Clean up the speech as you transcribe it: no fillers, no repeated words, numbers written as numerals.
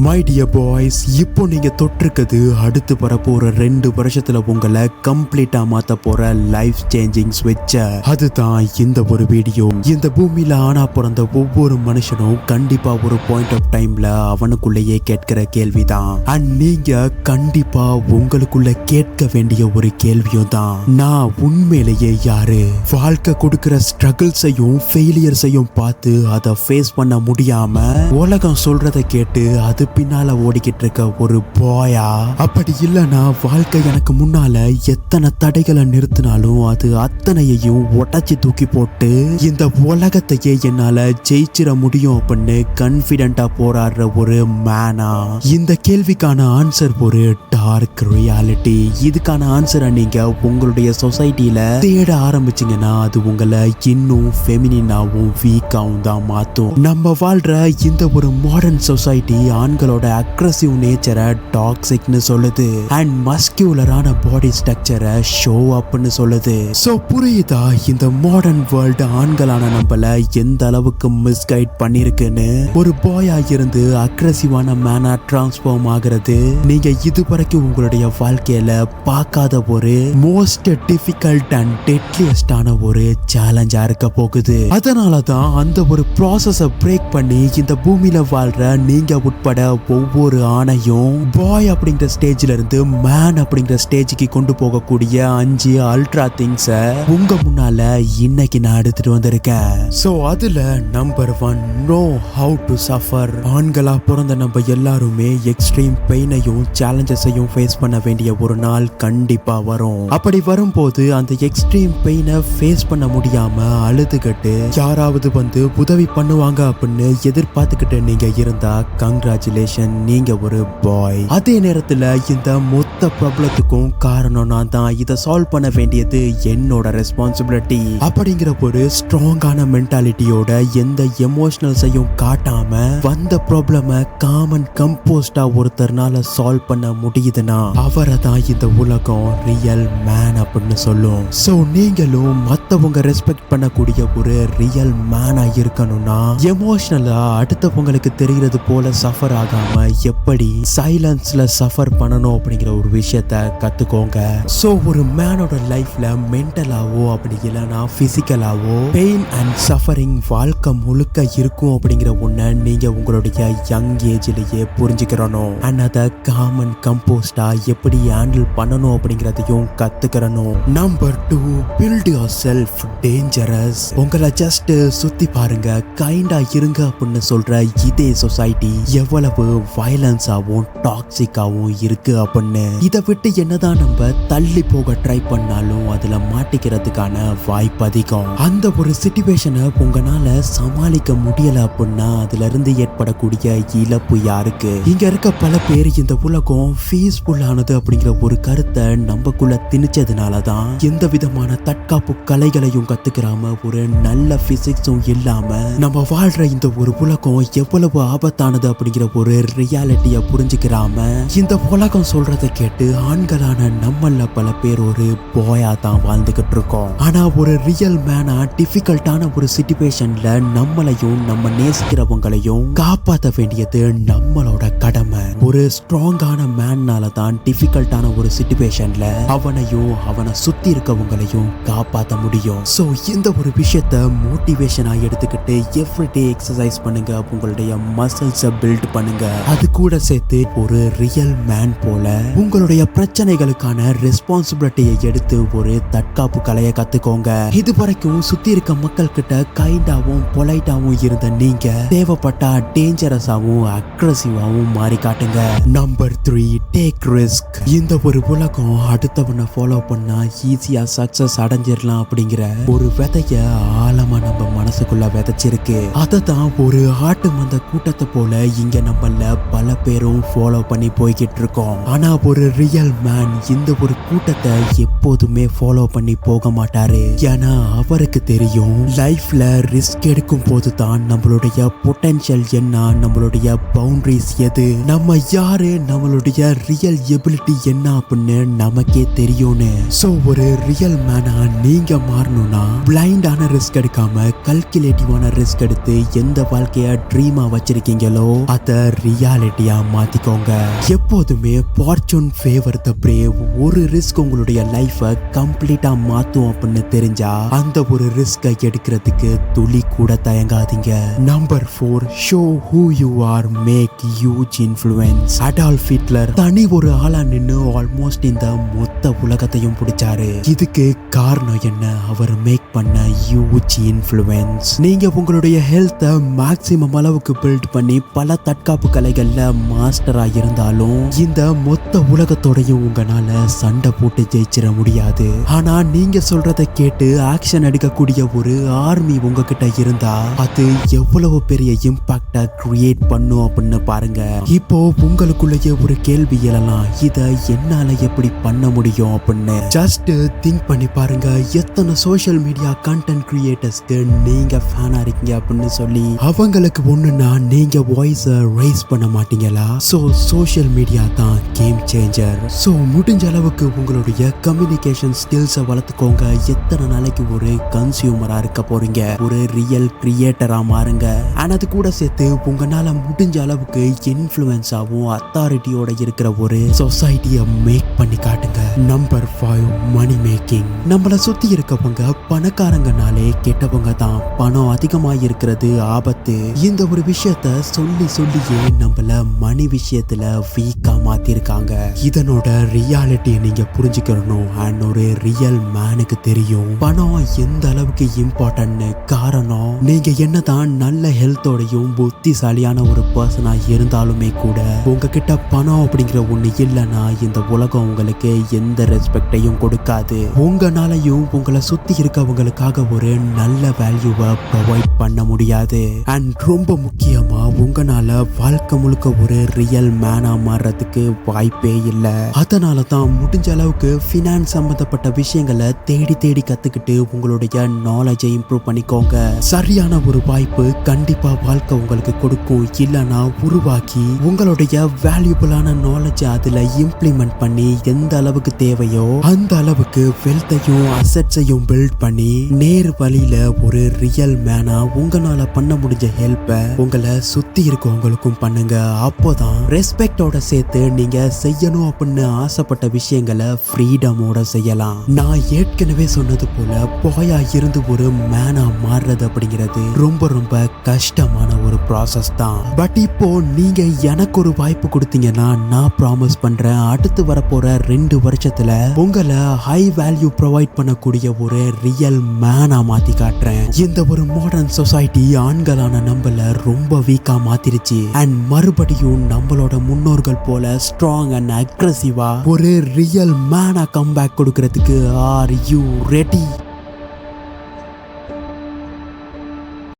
My dear boys, இப்போ நீங்க தொட்டிருக்கிறது அடுத்து வரப்போற 2 வருஷத்துல உங்களை கம்ப்ளீட்டா மாத்த போற லைஃப் சேஞ்சிங் ஸ்விட்ச். அதுதான் இந்த ஒரு வீடியோ. இந்த பூமியில ஆனா பிறந்த ஒவ்வொரு மனுஷனும் கண்டிப்பா ஒரு பாயிண்ட் ஆஃப் டைம்ல அவனுக்குள்ளேயே கேட்கிற கேள்விதான். அண்ட் நீங்க கண்டிப்பா உங்களுக்குள்ள கேட்க வேண்டிய ஒரு கேள்வியும் தான், நான் உண்மையிலேயே யாரு? வாழ்க்கை கொடுக்கிற ஸ்ட்ரகிள்ஸையும் ஃபெயிலியர்ஸையும் பார்த்து அதை ஃபேஸ் பண்ண முடியாம உலகம் சொல்றதை கேட்டு அது பின்னால ஓடிக்கிட்டு இருக்க ஒரு பாயா? அப்படி இல்லைன்னா வாழ்க்கை எனக்கு முன்னால எத்தனை தடைகளை நிறுத்தினாலும் அது அத்தனையையும் உடைச்சு தூக்கி போட்டு இந்த உலகத்தையே என்னால ஜெயிச்சிட முடியும் அப்படின்னு கான்பிடென்ட்டா போராடுற ஒரு மேனா? இந்த கேள்விக்கான ஆன்சர் ஒரு டார்க் ரியாலிட்டி. இதுக்கான ஆன்சரை நீங்க உங்களுடைய சொசைட்டில தேட ஆரம்பிச்சீங்கன்னா அது உங்களை இன்னும் ஃபெமினினாவும் வீக்காவும் தான் மாத்தும். நம்ம வாழ்ற இந்த ஒரு மாடர்ன் சொசைட்டி ஆண்களோட அக்ரெசிவ் நேச்சரை டாக்ஸிக்னு சொல்லுது அண்ட் மஸ்குலரான பாடி ஸ்ட்ரக்சரை ஷோ அப்னு சொல்லுது. சோ புரியுதா இந்த மாடர்ன் வேர்ல்டு ஆண்களான நம்மள எந்த அளவுக்கு மிஸ்கைட் பண்ணிருக்குன்னு? ஒரு பாயா இருந்து அக்ரெசிவான மேனா டிரான்ஸ்ஃபார்ம் ஆகிறது நீங்க இதுவரைக்கும் உங்களுடைய வாழ்க்கையில பார்க்காத ஒரு மோஸ்ட் டிஃபிகல்ட் அண்ட் டெட்லியஸ்டான ஒரு சேலஞ்சா இருக்க போகுது. அதனாலதான் அந்த ஒரு ப்ராசஸை பிரேக் பண்ணி இந்த பூமியில வாழ்ற நீங்க உட்பட ஒவ்வொரு ஆணையும் பாய் அப்படிங்கிற ஸ்டேஜ்ல இருந்து மேன் அப்படிங்கிற ஸ்டேஜுக்கு கொண்டு போகக்கூடிய 5 அல்ட்ரா திங்ஸ உங்க முன்னால இன்னைக்கு நான் எடுத்துட்டு வந்திருக்கேன். சோ அதுல number 1, no how to suffer. ஆண்களா பிறந்த நம்ம எல்லாருமே எக்ஸ்ட்ரீம் பெயினையும் சேலஞ்சஸையும் ஃபேஸ் பண்ண வேண்டிய ஒரு நாள் கண்டிப்பா வரும். அப்படி வரும்போது அந்த எக்ஸ்ட்ரீம் பெயினை ஃபேஸ் பண்ண முடியாம அழுதுகிட்டு யாராவது வந்து உதவி பண்ணுவாங்க அப்படின்னு எதிர்பார்த்துக்கிட்டு நீங்க இருந்தா கங்க்ராச்சுலேஷன், நீங்க ஒரு பாய். அதே நேரத்துல இந்த மொத்த ப்ராப்ளத்துக்கும் காரணம் நான் தான். இதை சால்வ் பண்ண வேண்டியது என்னோட ரெஸ்பான்சிபிலிட்டி அப்படிங்கிற ஒரு ஸ்ட்ராங்கான மென்டாலிட்டியோட எந்த எமோஷனல்ஸையும் காட்டாம வந்த ப்ராப்ளம காமன் கம்போஸ்டா ஒருத்தர்னால சால்வ் பண்ண முடியுதுன்னா அவரை தான் இந்த உலகம் ரியல் மேன் அப்படின்னு சொல்லும். சோ நீங்களும் மத்தவங்க ரெஸ்பெக்ட் பண்ணக்கூடிய ஒரு ரியல் மேனா இருக்கணும்னா எமோஷனலா அடுத்தவங்களுக்கு தெரிகிறது போல சஃபர் ஆகாம எப்படி சைலன்ஸ்ல சஃபர் பண்ணணும் அப்படிங்கிற ஒரு விஷயத்த கத்துக்கோங்க. சோ ஒரு மேனோட லைஃப்ல மென்டலாவோ அப்படி இல்லைன்னா பிசிக்கலாவோ பெயின் அண்ட் சஃபரிங் வாழ்க்கை முழுக்க இருக்கும் அப்படிங்கிற ஒண்ண நீங்க உங்களுடைய யங் ஏஜ்லயே புரிஞ்சுக்கிறணும். அண்ட் அதை காமன் கம்போஸ்டா எப்படி ஹேண்டில் பண்ணணும் அப்படிங்கறதையும் கத்துக்கிறணும். Number 2, build yourself dangerous. உங்களை ஜஸ்ட் சுத்தி பாருங்க, கைண்டா இருங்க அப்படின்னு சொல்ற இதே சொசைட்டி எவ்வளவு வயலன்ஸாவும் டாக்ஸிக்காவும் இருக்கு அப்படின்னு. இதை விட்டு என்னதான் நம்ம தள்ளி போக ட்ரை பண்ணாலும் அதுல மாட்டிக்கிறதுக்கான வாய்ப்பு அதிகம். அந்த ஒரு சிச்சுவேஷனை உங்களால சமாளிக்க முடியல அப்படின்னா அதுல இருந்து ஏற்படக்கூடிய இழப்பு யாருக்கு? இங்க இருக்க பல பேர் இந்த உலகம் பீஸ்ஃபுல்லானது அப்படிங்கிற ஒரு கருத்தை நம்மக்குள்ள திணிச்சதுனாலதான் எந்த விதமான தற்காப்பு கலைகளையும் கத்துக்கிறாம ஒரு நல்ல பிசிக்ஸும் இல்லாம நம்ம வாழ்ற இந்த ஒரு உலகம் எவ்வளவு ஆபத்தானது அப்படிங்கிற ஒரு ரியாலிட்டிய புரிஞ்சுக்கிறாம இந்த உலகம் சொல்றதை கேட்டு ஆண்களான நம்மள பல பேர் ஒரு பாயா தான் வாழ்ந்துகிட்டு இருக்கோம். ஆனா ஒரு ரியல் மேனா டிஃபிகல்ட்டான ஒரு சிச்சுவேஷன்ல நம்மளையும் நம்ம நேசிக்கிறவங்களையும் காப்பாற்ற வேண்டியது நம்மளோட கடமை. ஒரு ஸ்ட்ராங்கான மேன்னால தான் டிஃபிகல்ட்டான ஒரு சிச்சுவேஷன்ல அவனையும் அவனை சுத்தி இருக்கவங்களையும் காப்பாற்ற முடியும். சோ இந்த ஒரு விஷயத்த மோட்டிவேஷனா எடுத்துக்கிட்டு எவ்ரிடே எக்ஸசைஸ் பண்ணுங்க, உங்களுடைய மசில்ஸை பில்ட் பண்ணுங்க. அது கூட சேர்த்து ஒரு ரியல் மேன் போல உங்களுடைய பிரச்சனைகளுக்கான ரெஸ்பான்சிபிலிட்டியை எடுத்து ஒரு தற்காப்பு கலையை கத்துக்கோங்க. இது வரைக்கும் சுத்தி இருக்க மக்கள் கிட்ட கைண்டாவும் பொலைட்டாவும் இருந்த நீங்க தேவைப்பட்டா டேஞ்சரஸாவும் அக்ரெசிவாவும் மாறி காட்டுங்க. Number 3, take risk. இந்த ஒரு உலகம் அடுத்தவனை ஃபாலோ பண்ணா ஈஸியா சக்சஸ் அடைஞ்சிடலாம் அப்படிங்கிற ஒரு விதைய ஆழமா நம்ம மனசுக்குள்ள விதைச்சிருக்கு. அதை தான் ஒரு ஆட்டு மந்த கூட்டத்தை போல இங்க நம்மள பல பேரும் ஃபாலோ பண்ணி போய்கிட்டு இருக்கோம். ஆனா ஒரு ரியல் மேன் இந்த ஒரு கூட்டத்தை எப்படி எப்போதுமே ஃபாலோ பண்ணி போக மாட்டாரு. ஏன்னா அவருக்கு தெரியும் லைஃப்ல ரிஸ்க் எடுக்கும் போது தான் நம்மளுடைய பொட்டன்ஷியல் என்ன, நம்மளுடைய பவுண்டரிஸ் எது, நம்ம யாரு, நம்மளுடைய ரியல் எபிலிட்டி என்ன அப்படின்னு நமக்கே தெரியும்னு. சோ ஒரு ரியல் மேனா நீங்க மாறணும்னா பிளைண்டான ரிஸ்க் எடுக்காம கல்குலேட்டிவான ரிஸ்க் எடுத்து எந்த வாழ்க்கைய ட்ரீமா வச்சிருக்கீங்களோ அத ரியாலிட்டியா மாத்திக்கோங்க. எப்போதுமே ஃபார்ச்சூன் ஃபேவர் த பிரேவ். ஒரு ரிஸ்க் உங்களுடைய லைஃபை கம்ப்ளீட்டா மாத்தும் அப்படின்னு தெரிஞ்சா அந்த ஒரு ரிஸ்கை எடுக்கிறதுக்கு துளி கூட தயங்காதீங்க. Number 4, show who you are, make huge influence. Adolf Hitler தனி ஒரு ஆளா நின்னு ஆல்மோஸ்ட் இந்த மொத்த உலகத்தையும் பிடிச்சாரு. இதுக்கு காரணம் என்ன? அவர் மேக் பண்ண ஹியூஜ் இன்ஃப்ளூயன்ஸ். நீங்க உங்களுடைய ஹெல்த்தை மேக்ஸிமம் அளவுக்கு பில்ட் பண்ணி பல தற்காப்பு கலைகள்ல மாஸ்டரா இருந்தாலும் இந்த மொத்த உலகத்தோடையும் உங்களால சண்டை போட்டு ஜெயிச்சிட முடியாது. ஆனா நீங்க சொல்றத கேட்டு ஆக்ஷன் எடுக்கக்கூடிய ஒரு ஆர்மி உங்ககிட்ட இருந்தா அது எவ்வளவு பெரிய இம்பாக்ட கிரியேட் பண்ணும் அப்படின்னு பாருங்க. இப்போ உங்களுக்குள்ளேயே ஒரு கேள்வி எழலாம், இத என்னால எப்படி பண்ண முடியும் அப்படின்னு. ஜஸ்ட் திங்க் பண்ணி பாருங்க, எத்தனை சோஷியல் மீடியா கண்டென்ட் கிரியேட்டர்ஸ்க்கு நீங்க ஃபேனா இருக்கீங்க அப்படின்னு சொல்லி அவங்களுக்கு ஒண்ணுன்னா நீங்க வாய்ஸ் ரைஸ் பண்ண மாட்டீங்களா? சோ சோஷியல் மீடியா தான் கேம் சேஞ்சர். சோ முடிஞ்ச அளவுக்கு உங்களுடைய கம்யூனிகேஷன் ஸ்கில்ஸை வளர்த்துக்கோங்க. எத்தனை நாளைக்கு ஒரு கன்சியூமரா இருக்க போறீங்க? ஒரு ரியல் கிரியேட்டரா மாறுங்க. அது கூட சேர்த்து உங்களால முடிஞ்ச அளவுக்கு இன்ஃப்ளூயன்ஸாவும் அத்தாரிட்டியோட இருக்கிற ஒரு சொசைட்டியை மேக் பண்ணி காட்டுங்க. Number 5, money making. நம்மள சுத்தி இருக்கவங்க பணக்காரங்கனாலே கெட்டவங்க தான். பணம் அதிகமா இருக்கிறது ஆபத்து. இந்த ஒரு விஷயத்த சொல்லி சொல்லியே நம்மள மணி விஷயத்துல வீக்கா மாத்திருக்காங்க. இதனோட ரியாலிட்டியை நீங்க புரிஞ்சுக்கணும். அண்ட் ஒரு ரியல் மேனுக்கு தெரியும் பணம் எந்த அளவுக்கு இம்பார்ட்டன்ட்னு. காரணம், நீங்க என்னதான் நல்ல ஹெல்த்தோடையும் புத்திசாலியான ஒரு பர்சனா இருந்தாலுமே கூட உங்ககிட்ட பணம் அப்படிங்கிற ஒண்ணு இல்லைன்னா இந்த உலகம் உங்களுக்கு எந்த ரெஸ்பெக்டையும் கொடுக்காது. உங்களாலையும் உங்களை சுத்தி இருக்கவங்களுக்காக ஒரு நல்ல வேல்யூவை ப்ரொவைட் பண்ண முடியாது. அண்ட் ரொம்ப முக்கியமா உங்களால வாழ்க்கை முழுக்க ஒரு ரியல் மேனா மாறுறதுக்கு வாய்ப்பே இல்லை. அதனால தான் முடிஞ்ச அளவுக்கு ஃபினான்ஸ் சம்பந்தப்பட்ட விஷயங்களை தேடி தேடி கத்துக்கிட்டு உங்களுடைய நாலேஜை இம்ப்ரூவ் பண்ணிக்கோங்க. சரியான ஒரு வாய்ப்பு கண்டிப்பா வாழ்க்கை உங்களுக்கு கொடுக்கும். இல்லைன்னா உருவாக்கி உங்களுடைய வேல்யூபிளான நாலேஜை அதுல இம்ப்ளிமெண்ட் பண்ணி எந்த அளவுக்கு தேவையோ அந்த அளவுக்கு வெல்த்தையும் அசெட்ஸையும் பில்ட் பண்ணி நேர் வழியில ஒரு ரியல் மேனா உங்களால பண்ண முடிஞ்ச ஹெல்ப்பை உங்களை சுத்தி இருக்கவங்களுக்கும் பண்ணுங்க. அப்போதான் ரெஸ்பெக்டோட சேர்த்து நீங்க செய்யணும் அப்படின்னு ஆசைப்பட்ட விஷயங்களை ஃப்ரீடமோட செய்யலாம். நான் ஏற்கனவே சொன்னது போல பாயா இருந்து ஒரு மேனா மாறுறது அப்படிங்கிறது ரொம்ப ரொம்ப கஷ்டமான ஒரு ப்ராசஸ் தான். பட் இப்போ நீங்க எனக்கு ஒரு வாய்ப்பு கொடுத்தீங்கன்னா நான் ப்ராமிஸ் பண்றேன், அடுத்து வரப்போற 2 வருஷத்துல உங்களை ஹை வேல்யூ ப்ரொவைட் பண்ணக்கூடிய ஒரு ரியல் மேனா மாத்தி காட்டுறேன். இந்த ஒரு மாடர்ன் சொசைட்டி ஆண்களான நம்மள ரொம்ப வீக்கா மாத்திருச்சு. அண்ட் மறுபடியும் நம்மளோட முன்னோர்கள் போல ஸ்ட்ராங் அண்ட் அக்ரெசிவா ஒரு ரியல் மேனா கம்பேக் கொடுக்கறதுக்கு ஆர் யூ ரெடி?